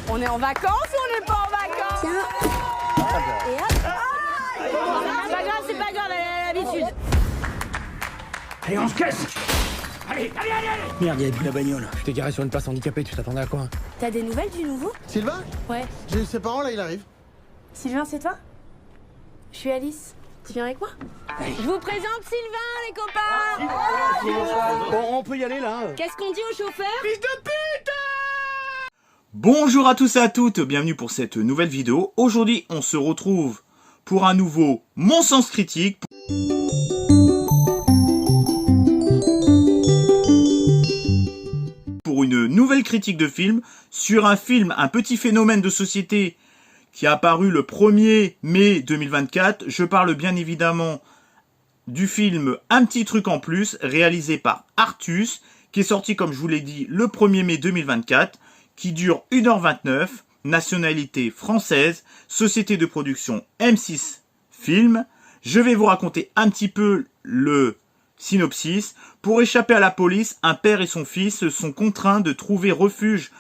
On est en vacances ou on n'est pas en vacances? Tiens. Et hop. C'est pas grave, elle a l'habitude. Allez, on se casse. Allez. Merde, il y a plus la bagnole. Je t'ai garé sur une place handicapée, tu t'attendais à quoi? T'as des nouvelles du nouveau? Sylvain? Ouais. J'ai eu ses parents, là, il arrive. Sylvain, c'est toi? Je suis Alice. Tu viens avec moi? Je vous présente Sylvain, les copains. On peut y aller, là. Qu'est-ce qu'on dit au chauffeur? Bonjour à tous et à toutes, bienvenue pour cette nouvelle vidéo. Aujourd'hui, on se retrouve pour un nouveau Mon Sens Critique. Pour une nouvelle critique de film, sur un film, un petit phénomène de société qui est apparu le 1er mai 2024. Je parle bien évidemment du film Un petit truc en plus, réalisé par Artus, qui est sorti, comme je vous l'ai dit, le 1er mai 2024, qui dure 1h29, nationalité française, société de production M6 Film. Je vais vous raconter un petit peu le synopsis. Pour échapper à la police, un père et son fils sont contraints de trouver refuge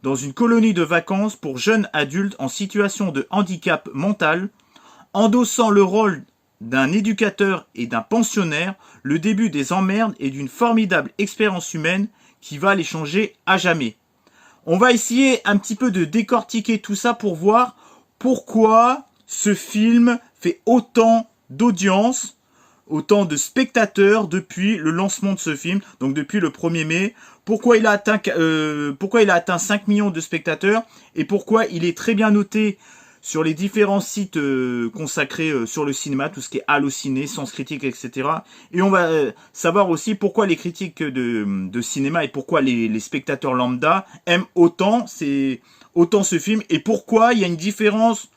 dans une colonie de vacances pour jeunes adultes en situation de handicap mental. Endossant le rôle d'un éducateur et d'un pensionnaire, le début des emmerdes et d'une formidable expérience humaine qui va les changer à jamais. On va essayer un petit peu de décortiquer tout ça pour voir pourquoi ce film fait autant d'audience, autant de spectateurs depuis le lancement de ce film, donc depuis le 1er mai. Pourquoi il a atteint 5 millions de spectateurs et pourquoi il est très bien noté sur les différents sites consacrés sur le cinéma, tout ce qui est Allociné, Sens Critique, etc. Et on va savoir aussi pourquoi les critiques de cinéma et pourquoi les spectateurs lambda aiment autant ce film et pourquoi il y a une différence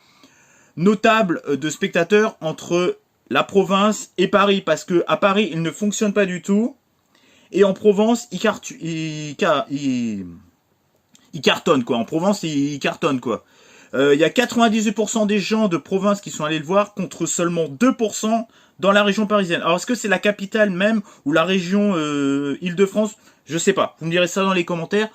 notable de spectateurs entre la province et Paris. Parce que à Paris, il ne fonctionne pas du tout. Et en Provence, il cartonne, quoi. En Provence, il cartonne, quoi. Il y a 98% des gens de province qui sont allés le voir contre seulement 2% dans la région parisienne. Alors, est-ce que c'est la capitale même ou la région Île-de-France? Je sais pas. Vous me direz ça dans les commentaires.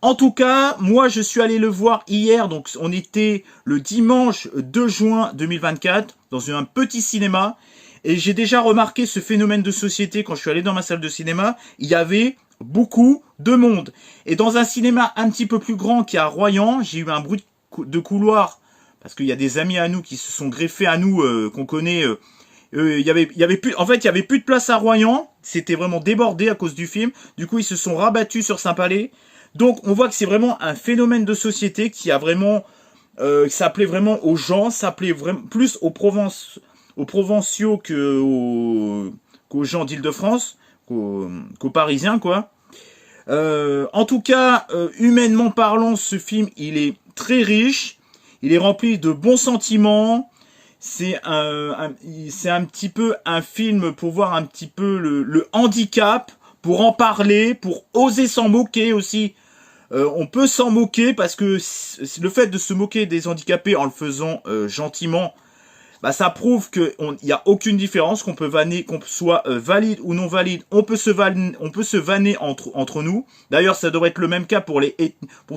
En tout cas, moi, je suis allé le voir hier. Donc, on était le dimanche 2 juin 2024 dans un petit cinéma. Et j'ai déjà remarqué ce phénomène de société quand je suis allé dans ma salle de cinéma. Il y avait beaucoup de monde. Et dans un cinéma un petit peu plus grand qui est à Royan, j'ai eu un bruit de couloir, parce qu'il y a des amis à nous qui se sont greffés à nous, qu'on connaît. Il y avait plus de place à Royan. C'était vraiment débordé à cause du film. Du coup, ils se sont rabattus sur Saint-Palais. Donc, on voit que c'est vraiment un phénomène de société qui a vraiment, ça plaît vraiment aux gens, ça plaît vraiment plus aux provinciaux qu'aux gens d'Île-de-France, qu'aux Parisiens, quoi. En tout cas, humainement parlant, ce film, il est très riche, il est rempli de bons sentiments. C'est un petit peu un film pour voir un petit peu le handicap, pour en parler, pour oser s'en moquer aussi. On peut s'en moquer parce que le fait de se moquer des handicapés en le faisant gentiment, bah ça prouve qu'il n'y a aucune différence, qu'on peut vanner, qu'on soit valide ou non valide, on peut se vanner entre nous. D'ailleurs, ça devrait être le même cas pour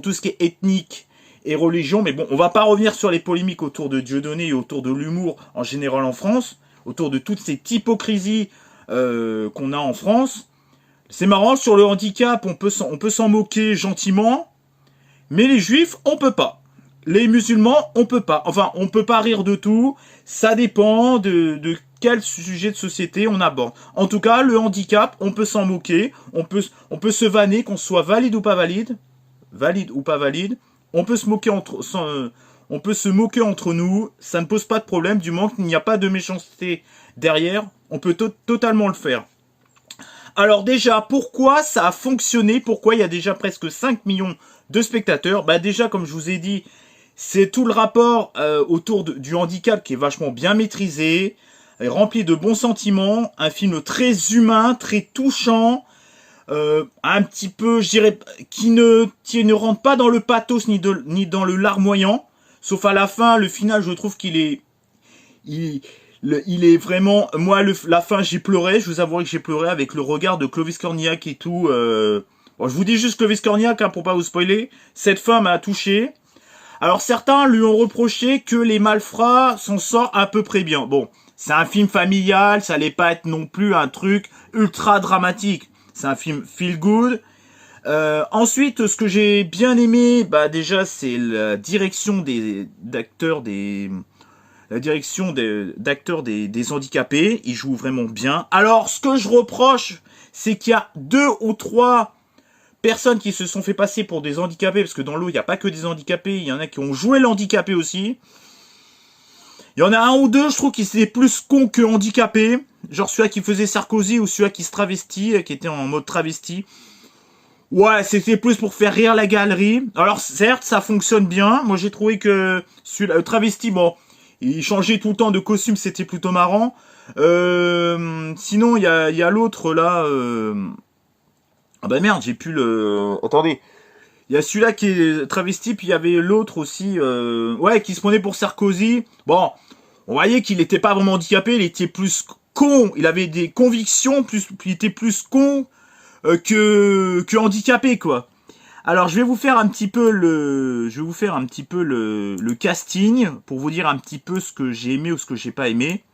tout ce qui est ethnique et religion. Mais bon, on va pas revenir sur les polémiques autour de Dieudonné et autour de l'humour en général en France, autour de toutes ces hypocrisies qu'on a en France. C'est marrant, sur le handicap, on peut s'en moquer gentiment, mais les juifs, on peut pas. Les musulmans, on peut pas. Enfin, on peut pas rire de tout. Ça dépend de quel sujet de société on aborde. En tout cas, le handicap, on peut s'en moquer. On peut se vanner, qu'on soit valide ou pas valide. Valide ou pas valide. On peut se moquer entre nous. Ça ne pose pas de problème. Du moment qu'il n'y a pas de méchanceté derrière, on peut totalement le faire. Alors déjà, pourquoi ça a fonctionné? Pourquoi il y a déjà presque 5 millions de spectateurs? Bah déjà, comme je vous ai dit, c'est tout le rapport autour du handicap qui est vachement bien maîtrisé, rempli de bons sentiments, un film très humain, très touchant, un petit peu, je dirais, qui ne rentre pas dans le pathos ni dans le larmoyant, sauf à la fin, le final, je trouve qu'il est... Il est vraiment... Moi, la fin, j'ai pleuré. Je vous avouerai que j'ai pleuré avec le regard de Clovis Cornillac et tout. Bon, je vous dis juste Clovis Cornillac, hein, pour pas vous spoiler. Cette fin m'a touché. Alors certains lui ont reproché que Les Malfrats s'en sort à peu près bien. Bon, c'est un film familial, ça allait pas être non plus un truc ultra dramatique. C'est un film feel good. Ensuite, ce que j'ai bien aimé, bah déjà, c'est la direction d'acteurs des handicapés. Ils jouent vraiment bien. Alors, ce que je reproche, c'est qu'il y a 2 ou 3 personnes qui se sont fait passer pour des handicapés, parce que dans l'eau, il n'y a pas que des handicapés, il y en a qui ont joué l'handicapé aussi. Il y en a 1 ou 2, je trouve, qui étaient plus cons que handicapés. Genre celui-là qui faisait Sarkozy ou celui-là qui se travestit, qui était en mode travesti. Ouais, c'était plus pour faire rire la galerie. Alors certes, ça fonctionne bien. Moi, j'ai trouvé que celui-là, le travesti, bon, il changeait tout le temps de costume, c'était plutôt marrant. Sinon, il y a l'autre là. Ah bah merde, j'ai plus le. Attendez. Il y a celui-là qui est travesti, puis il y avait l'autre aussi, ouais, qui se prenait pour Sarkozy. Bon, on voyait qu'il était pas vraiment handicapé, il était plus con. Il avait des convictions, il était plus con que handicapé, quoi. Alors, je vais vous faire un petit peu le casting pour vous dire un petit peu ce que j'ai aimé ou ce que j'ai pas aimé.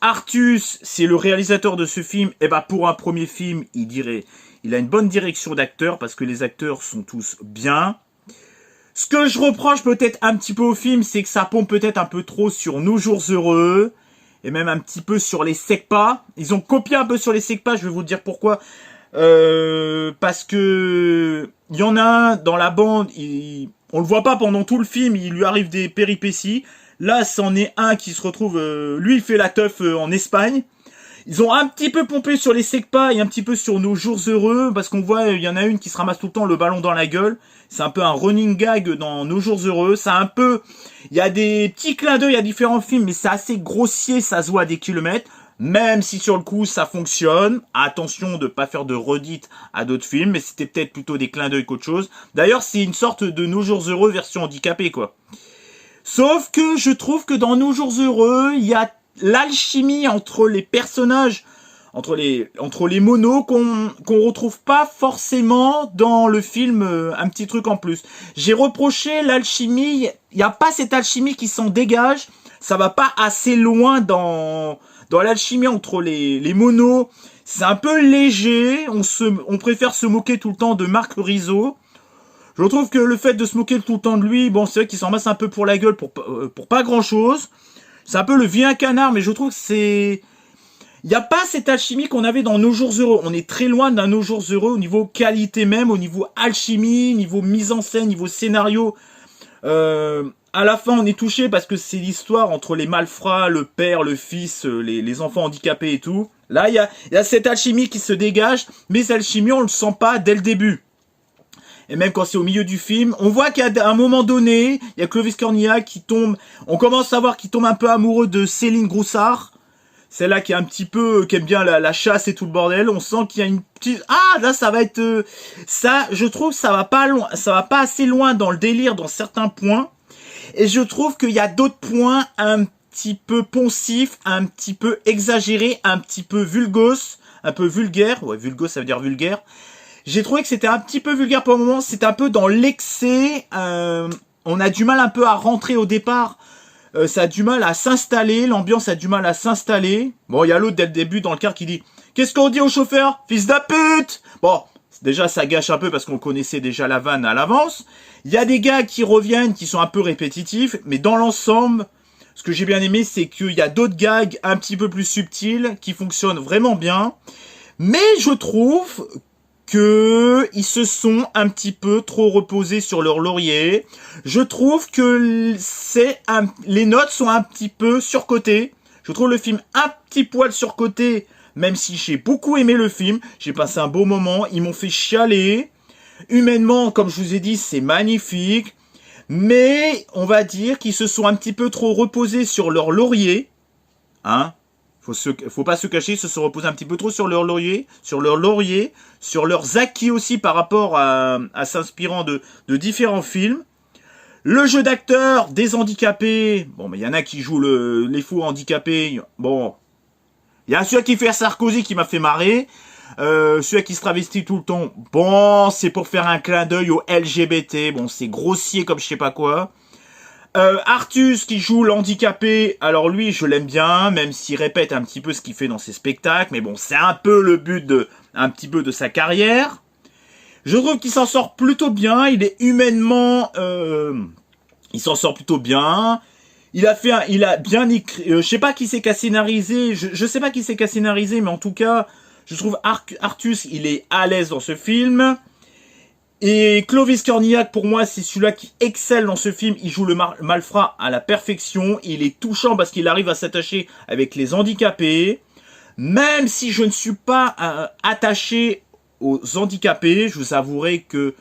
Artus, c'est le réalisateur de ce film. Et bah pour un premier film, il a une bonne direction d'acteur parce que les acteurs sont tous bien. Ce que je reproche peut-être un petit peu au film, c'est que ça pompe peut-être un peu trop sur Nos Jours Heureux et même un petit peu sur les Secpas. Ils ont copié un peu sur les Secpas, je vais vous dire pourquoi. Parce que il y en a un dans la bande, on le voit pas pendant tout le film, il lui arrive des péripéties. Là, c'en est un qui se retrouve, lui il fait la teuf en Espagne. Ils ont un petit peu pompé sur les Secpas et un petit peu sur Nos Jours Heureux, parce qu'on voit, il y en a une qui se ramasse tout le temps le ballon dans la gueule. C'est un peu un running gag dans Nos Jours Heureux. C'est un peu, il y a des petits clins d'œil à différents films, mais c'est assez grossier, ça se voit à des kilomètres. Même si sur le coup ça fonctionne, attention de pas faire de redites à d'autres films, mais c'était peut-être plutôt des clins d'œil qu'autre chose. D'ailleurs, c'est une sorte de Nos Jours Heureux version handicapée, quoi. Sauf que je trouve que dans Nos Jours Heureux, il y a l'alchimie entre les personnages, entre les monos qu'on retrouve pas forcément dans le film, un petit truc en plus. J'ai reproché l'alchimie, il y a pas cette alchimie qui s'en dégage, ça va pas assez loin dans l'alchimie entre les monos. C'est un peu léger, on préfère se moquer tout le temps de Marc Rizzo. Je trouve que le fait de se moquer tout le temps de lui, bon, c'est vrai qu'il s'en masse un peu pour la gueule pour pas grand chose. C'est un peu le vieux canard, mais je trouve que c'est... Il n'y a pas cette alchimie qu'on avait dans Nos Jours Heureux. On est très loin d'un Nos Jours Heureux au niveau qualité même, au niveau alchimie, niveau mise en scène, niveau scénario. À la fin, on est touché parce que c'est l'histoire entre les malfrats, le père, le fils, les enfants handicapés et tout. Là, il y a cette alchimie qui se dégage, mais cette alchimie, on le sent pas dès le début. Et même quand c'est au milieu du film, on voit qu'à un moment donné, il y a Clovis Cornillac qui tombe, on commence à voir qu'il tombe un peu amoureux de Céline Groussard. Celle-là qui est un petit peu, qui aime bien la chasse et tout le bordel. On sent qu'il y a une petite, ah, là, ça va être, ça, je trouve, ça va pas loin, ça va pas assez loin dans le délire dans certains points. Et je trouve qu'il y a d'autres points un petit peu poncifs, un petit peu exagérés, un petit peu vulgos, un peu vulgaire. Ouais, vulgos, ça veut dire vulgaire. J'ai trouvé que c'était un petit peu vulgaire pour le moment, c'est un peu dans l'excès, on a du mal un peu à rentrer au départ, ça a du mal à s'installer, l'ambiance a du mal à s'installer. Bon, il y a l'autre dès le début dans le car qui dit « Qu'est-ce qu'on dit au chauffeur? Fils de pute !» Bon, déjà ça gâche un peu parce qu'on connaissait déjà la vanne à l'avance. Il y a des gars qui reviennent, qui sont un peu répétitifs, mais dans l'ensemble, ce que j'ai bien aimé, c'est qu'il y a d'autres gags un petit peu plus subtils, qui fonctionnent vraiment bien. Mais je trouve que ils se sont un petit peu trop reposés sur leur laurier. Je trouve que les notes sont un petit peu surcotées. Je trouve le film un petit poil surcoté, même si j'ai beaucoup aimé le film. J'ai passé un beau moment, ils m'ont fait chialer. Humainement, comme je vous ai dit, c'est magnifique. Mais on va dire qu'ils se sont un petit peu trop reposés sur leur laurier. Hein? Faut pas se cacher, ils se sont reposés un petit peu trop sur leur laurier, sur leurs acquis aussi par rapport à s'inspirant de différents films. Le jeu d'acteur des handicapés, bon, mais il y en a qui jouent les fous handicapés. Bon, il y a celui qui fait Sarkozy qui m'a fait marrer. Celui qui se travestit tout le temps. Bon, c'est pour faire un clin d'œil au LGBT. Bon, c'est grossier comme je sais pas quoi. Artus qui joue l'handicapé, alors lui je l'aime bien, même s'il répète un petit peu ce qu'il fait dans ses spectacles, mais bon c'est un peu le but un petit peu de sa carrière. Je trouve qu'il s'en sort plutôt bien, il est humainement, il s'en sort plutôt bien. Il a bien écrit, je sais pas qui c'est qu'a scénarisé, je sais pas qui c'est qu'a scénarisé, mais en tout cas, je trouve Artus il est à l'aise dans ce film. Et Clovis Cornillac, pour moi, c'est celui-là qui excelle dans ce film. Il joue le malfrat à la perfection. Il est touchant parce qu'il arrive à s'attacher avec les handicapés. Même si je ne suis pas attaché aux handicapés, je vous avouerai que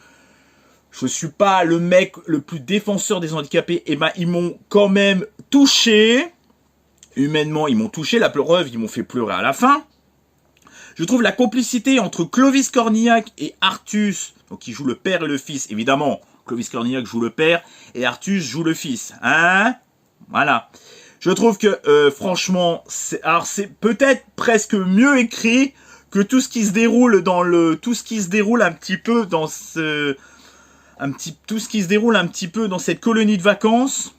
je suis pas le mec le plus défenseur des handicapés. Et ben, ils m'ont quand même touché. Humainement, ils m'ont touché. La preuve, ils m'ont fait pleurer à la fin. Je trouve la complicité entre Clovis Cornillac et Artus, donc qui joue le père et le fils, évidemment, Clovis Cornillac joue le père et Artus joue le fils, hein? Voilà. Je trouve que, franchement, c'est peut-être presque mieux écrit que tout ce qui se déroule tout ce qui se déroule un petit peu dans tout ce qui se déroule un petit peu dans cette colonie de vacances.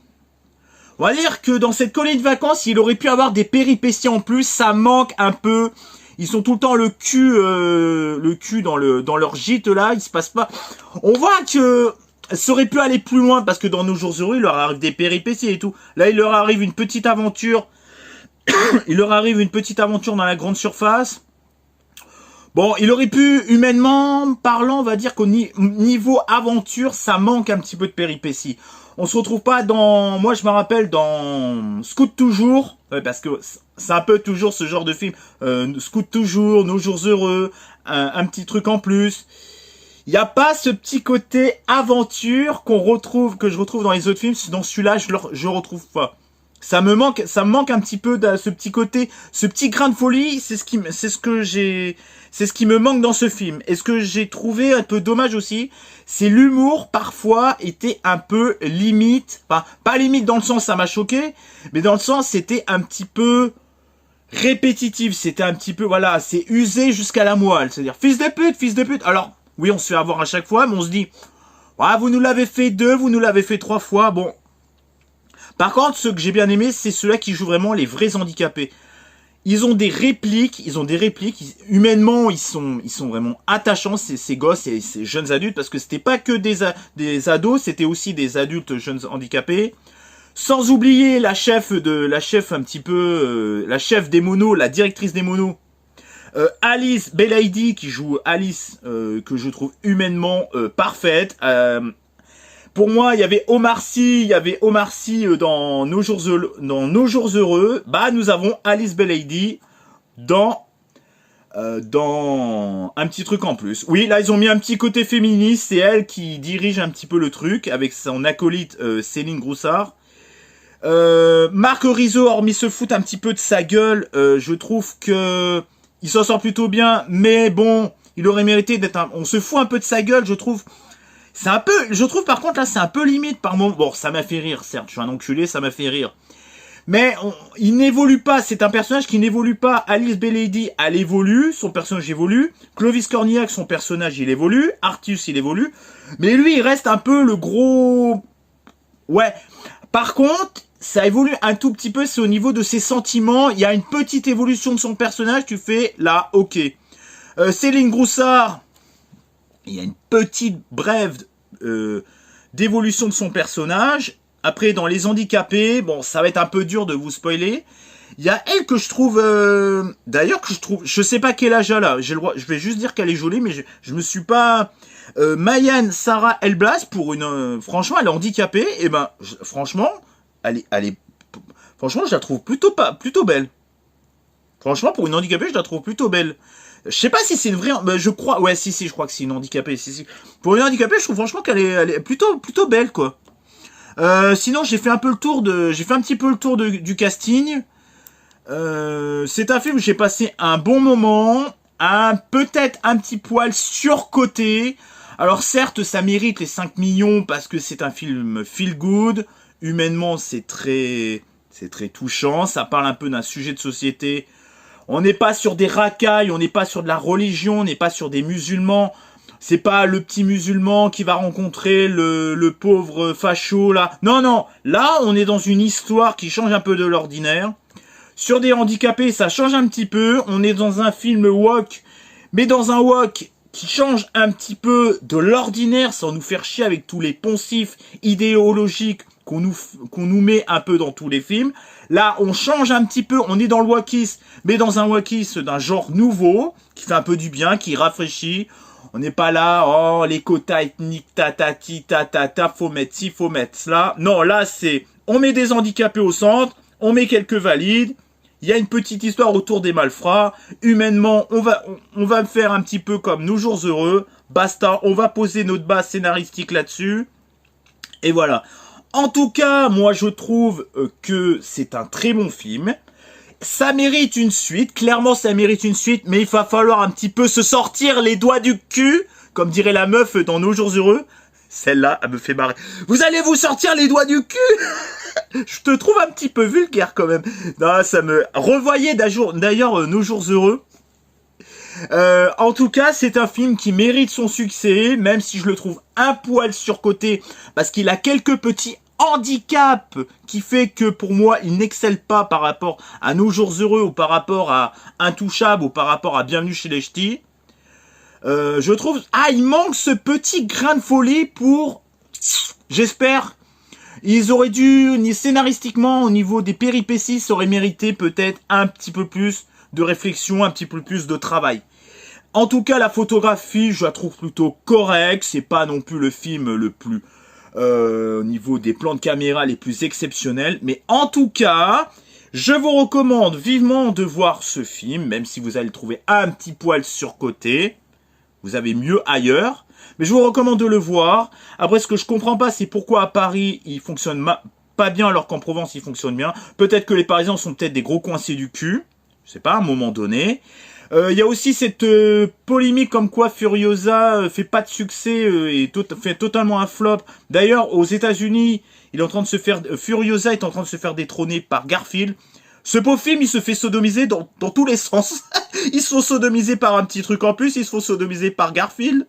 On va dire que dans cette colonie de vacances, il aurait pu avoir des péripéties en plus, ça manque un peu. Ils sont tout le temps le cul dans leur gîte là, il se passe pas. On voit que ça aurait pu aller plus loin parce que dans Nos Jours Heureux, il leur arrive des péripéties et tout. Là, il leur arrive une petite aventure. Il leur arrive une petite aventure dans la grande surface. Bon, il aurait pu, humainement parlant, on va dire qu'au niveau aventure, ça manque un petit peu de péripéties. On se retrouve pas dans... Moi, je me rappelle dans Scout Toujours, parce que c'est un peu toujours ce genre de film. Scout Toujours, Nos Jours Heureux, un petit truc en plus. Il n'y a pas ce petit côté aventure que je retrouve dans les autres films. Dans celui-là, je retrouve pas. Ça me manque un petit peu de ce petit côté, ce petit grain de folie. C'est ce qui me manque dans ce film. Et ce que j'ai trouvé un peu dommage aussi, c'est l'humour parfois était un peu limite. Enfin, pas limite dans le sens ça m'a choqué, mais dans le sens c'était un petit peu répétitif. C'était un petit peu, voilà, c'est usé jusqu'à la moelle. C'est-à-dire, fils de pute, fils de pute. Alors, oui, on se fait avoir à chaque fois, mais on se dit, ah, vous nous l'avez fait 2, vous nous l'avez fait 3 fois, bon. Par contre, ce que j'ai bien aimé, c'est ceux-là qui jouent vraiment les vrais handicapés. Ils ont des répliques, humainement, ils sont vraiment attachants, ces gosses et ces jeunes adultes, parce que c'était pas que des ados, c'était aussi des adultes jeunes handicapés. Sans oublier la chef des monos, la directrice des monos, Alice Belaïdi, qui joue Alice, que je trouve humainement parfaite. Pour moi, il y avait Omar Sy dans Nos Jours Heureux. Bah, nous avons Alice Belaïdi dans un petit truc en plus. Oui, là, ils ont mis un petit côté féministe. C'est elle qui dirige un petit peu le truc avec son acolyte Céline Groussard. Marc Rizzo, hormis se foutre un petit peu de sa gueule, je trouve que il s'en sort plutôt bien. Mais bon, il aurait mérité d'être on se fout un peu de sa gueule, je trouve. Je trouve par contre là c'est un peu limite par moment. Bon, ça m'a fait rire, certes, je suis un enculé, ça m'a fait rire. Mais il n'évolue pas, c'est un personnage qui n'évolue pas. Alice Belaïdi, elle évolue, son personnage évolue. Clovis Cornillac, son personnage, il évolue. Artus, il évolue. Mais lui, il reste un peu le gros... Ouais. Par contre, ça évolue un tout petit peu, c'est au niveau de ses sentiments. Il y a une petite évolution de son personnage, tu fais là, ok. Céline Groussard... Il y a une petite brève d'évolution de son personnage. Après, dans Les Handicapés, bon, ça va être un peu dur de vous spoiler. Il y a elle que je trouve... D'ailleurs, je sais pas quel âge elle a. Je vais juste dire qu'elle est jolie, mais je me suis pas... Mayenne Sarah Elblas, franchement, elle est handicapée. Et ben, franchement, franchement, je la trouve plutôt belle. Franchement, pour une handicapée, je la trouve plutôt belle. Je sais pas si c'est une vraie... je crois... Ouais, si, je crois que c'est une handicapée. Si. Pour une handicapée, je trouve franchement qu'elle est plutôt belle, quoi. Sinon, j'ai fait un petit peu le tour du casting. C'est un film où j'ai passé un bon moment. Peut-être un petit poil surcoté. Alors certes, ça mérite les 5 millions parce que c'est un film feel good. Humainement, c'est très touchant. Ça parle un peu d'un sujet de société. On n'est pas sur des racailles, on n'est pas sur de la religion, on n'est pas sur des musulmans. C'est pas le petit musulman qui va rencontrer le pauvre facho, là. Non, non. Là, on est dans une histoire qui change un peu de l'ordinaire. Sur des handicapés, ça change un petit peu. On est dans un film woke, mais dans un woke qui change un petit peu de l'ordinaire, sans nous faire chier avec tous les poncifs idéologiques qu'on nous met un peu dans tous les films. Là, on change un petit peu, on est dans le wokisme, mais dans un wokisme d'un genre nouveau, qui fait un peu du bien, qui rafraîchit. On n'est pas là, oh, les quotas ethniques, tatati, faut mettre ci, faut mettre cela. Non, là, c'est, on met des handicapés au centre, on met quelques valides, il y a une petite histoire autour des malfrats. Humainement, on va faire un petit peu comme Nos Jours Heureux. Basta, on va poser notre base scénaristique là-dessus. Et voilà. En tout cas, moi, je trouve que c'est un très bon film. Ça mérite une suite, clairement ça mérite une suite, mais il va falloir un petit peu se sortir les doigts du cul, comme dirait la meuf dans Nos Jours Heureux. Celle-là, elle me fait marrer. Vous allez vous sortir les doigts du cul. Je te trouve un petit peu vulgaire quand même. Non, ça me... Revoyez d'ailleurs Nos Jours Heureux. En tout cas, c'est un film qui mérite son succès, même si je le trouve un poil surcoté, parce qu'il a quelques petits handicap qui fait que pour moi il n'excelle pas par rapport à Nos Jours Heureux ou par rapport à Intouchable ou par rapport à Bienvenue chez les Ch'tis. Je trouve il manque ce petit grain de folie pour, j'espère, ils auraient dû scénaristiquement au niveau des péripéties, ça aurait mérité peut-être un petit peu plus de réflexion, un petit peu plus de travail. En tout cas, la photographie, je la trouve plutôt correcte, c'est pas non plus le film le plus au niveau des plans de caméra les plus exceptionnels. Mais en tout cas, je vous recommande vivement de voir ce film, même si vous allez le trouver un petit poil surcoté. Vous avez mieux ailleurs. Mais je vous recommande de le voir. Après, ce que je comprends pas, c'est pourquoi à Paris, il fonctionne pas bien, alors qu'en Provence, il fonctionne bien. Peut-être que les Parisiens sont peut-être des gros coincés du cul. Je sais pas, à un moment donné. Il y a aussi cette polémique comme quoi Furiosa fait pas de succès et fait totalement un flop. D'ailleurs, aux États-Unis, Furiosa est en train de se faire détrôner par Garfield. Ce beau film, il se fait sodomiser dans tous les sens. Ils se font sodomiser par un petit truc en plus, ils se font sodomiser par Garfield.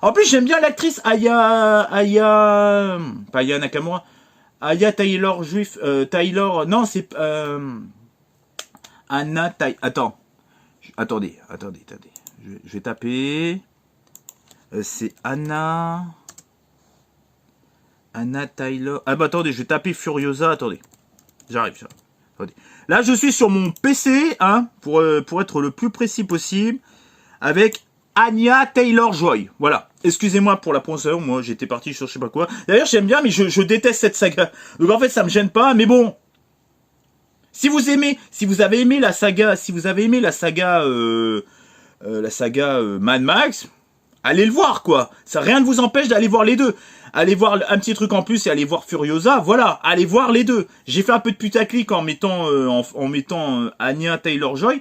En plus, j'aime bien l'actrice Aya Nakamura. Aya Taylor non, c'est Anna Taylor. Attendez. Je vais taper. C'est Anna Taylor. Ah bah attendez, je vais taper Furiosa. Attendez. J'arrive. Attendez. Là, je suis sur mon PC, hein, pour être le plus précis possible, avec Anya Taylor-Joy. Voilà. Excusez-moi pour la prononciation. Moi, j'étais parti sur je sais pas quoi. D'ailleurs, j'aime bien, mais je déteste cette saga. Donc en fait, ça me gêne pas. Mais bon. Si vous avez aimé la saga Mad Max, allez le voir, quoi. Ça, rien ne vous empêche d'aller voir les deux. Allez voir un petit truc en plus et allez voir Furiosa, voilà. Allez voir les deux. J'ai fait un peu de putaclic en mettant Anya Taylor-Joy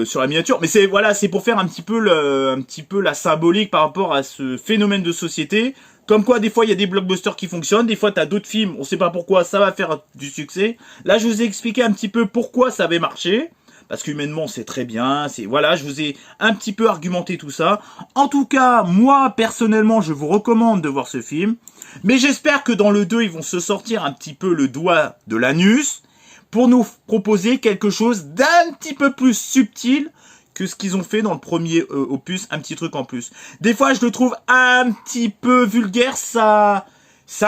sur la miniature. Mais c'est pour faire un petit peu la symbolique par rapport à ce phénomène de société. Comme quoi, des fois, il y a des blockbusters qui fonctionnent. Des fois, t'as d'autres films, on sait pas pourquoi, ça va faire du succès. Là, je vous ai expliqué un petit peu pourquoi ça avait marché. Parce qu'humainement, c'est très bien. Voilà, je vous ai un petit peu argumenté tout ça. En tout cas, moi, personnellement, je vous recommande de voir ce film. Mais j'espère que dans le 2, ils vont se sortir un petit peu le doigt de l'anus pour nous proposer quelque chose d'un petit peu plus subtil que ce qu'ils ont fait dans le premier opus, un petit truc en plus. Des fois, je le trouve un petit peu vulgaire, c'est un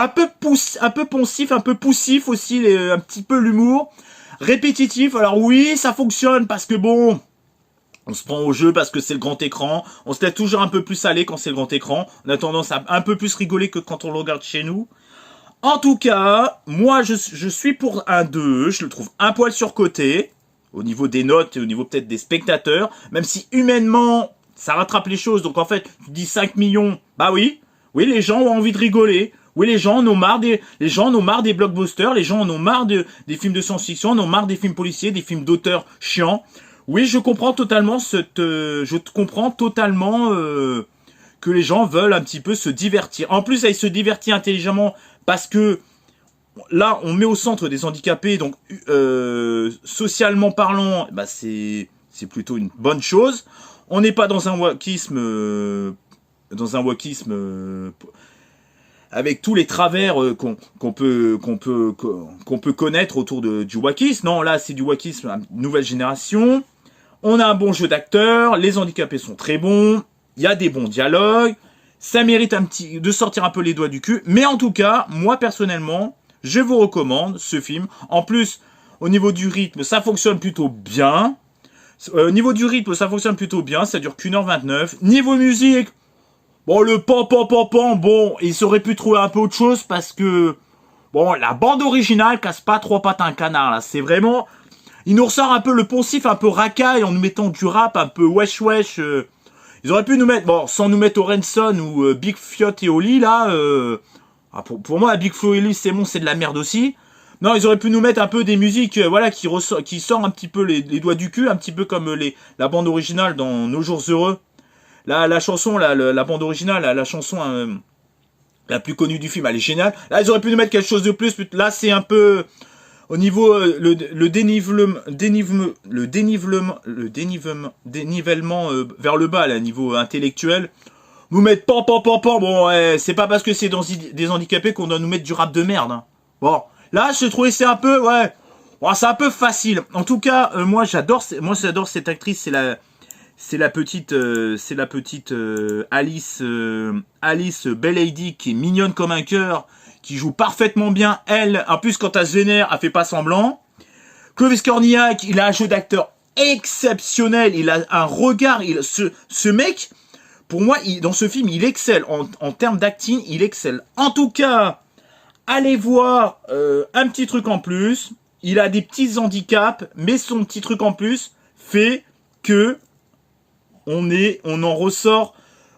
peu poncif, un peu poussif aussi, un petit peu l'humour. Répétitif, alors oui, ça fonctionne parce que bon, on se prend au jeu parce que c'est le grand écran, on se laisse toujours un peu plus aller quand c'est le grand écran, on a tendance à un peu plus rigoler que quand on le regarde chez nous. En tout cas, moi je suis pour un 2, je le trouve un poil surcoté, au niveau des notes et au niveau peut-être des spectateurs, même si humainement, ça rattrape les choses. Donc en fait, tu dis 5 millions, bah oui, les gens ont envie de rigoler. Oui, les gens en ont marre des blockbusters, les gens en ont marre des films de science-fiction, en ont marre des films policiers, des films d'auteurs chiants. Oui, je comprends totalement que les gens veulent un petit peu se divertir. En plus, ils se divertit intelligemment parce que là, on met au centre des handicapés, donc socialement parlant, c'est plutôt une bonne chose. On n'est pas dans un wokisme avec tous les travers qu'on peut connaître autour du wokisme. Non, là, c'est du wokisme nouvelle génération. On a un bon jeu d'acteurs, les handicapés sont très bons, il y a des bons dialogues, ça mérite de sortir un peu les doigts du cul. Mais en tout cas, moi personnellement, je vous recommande ce film. En plus, au niveau du rythme, ça fonctionne plutôt bien. Ça dure qu'1h29. Niveau musique, bon, le pam, bon, ils auraient pu trouver un peu autre chose parce que, bon, la bande originale casse pas trois pattes à un canard, là. C'est vraiment, il nous ressort un peu le poncif, un peu racaille, en nous mettant du rap, un peu wesh. Ils auraient pu nous mettre, bon, sans nous mettre Orenson ou Big Fiot et Oli, là, pour moi, Big Flo et Oli, c'est bon, c'est de la merde aussi. Non, ils auraient pu nous mettre un peu des musiques, voilà, qui sortent un petit peu les doigts du cul, un petit peu comme la bande originale dans Nos Jours Heureux. La chanson, la bande originale, la chanson la plus connue du film, elle est géniale. Là, ils auraient pu nous mettre quelque chose de plus. Là, c'est un peu au niveau le dénivellement vers le bas, là, niveau intellectuel. Nous mettre pam. Bon, c'est pas parce que c'est dans des handicapés qu'on doit nous mettre du rap de merde. Hein. Bon, là, je trouvais c'est un peu, bon, c'est un peu facile. En tout cas, moi, j'adore cette actrice. C'est la petite Alice Belle Lady qui est mignonne comme un cœur, qui joue parfaitement bien. Elle, en plus quand elle se vénère, elle fait pas semblant. Clovis Cornillac, il a un jeu d'acteur exceptionnel, il a un regard, ce mec, pour moi, dans ce film, il excelle. En termes d'acting, il excelle. En tout cas, allez voir un petit truc en plus. Il a des petits handicaps, mais son petit truc en plus fait que on en ressort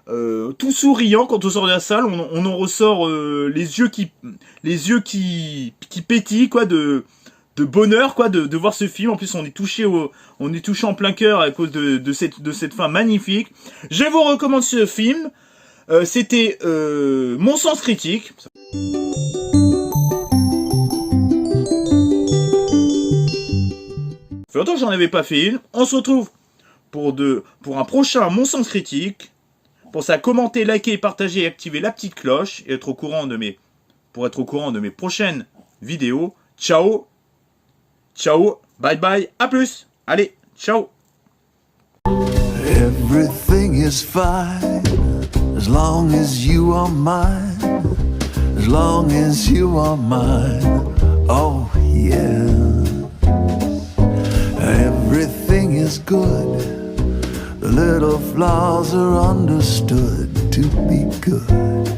tout souriant quand on sort de la salle. On en ressort les yeux qui pétillent, quoi, de bonheur, quoi, de voir ce film. En plus, on est touché en plein cœur à cause de cette fin magnifique. Je vous recommande ce film. C'était Mon Sens Critique. Ça fait longtemps que j'en avais pas fait une. On se retrouve pour un prochain Mon Sens Critique. Pour ça, commentez, likez, partagez et activez la petite cloche et pour être au courant de mes prochaines vidéos. Ciao, bye bye, à plus. Allez, ciao. Everything is fine as long as you are mine. As long as you are mine. Oh yeah. Everything is good. The little flaws are understood to be good.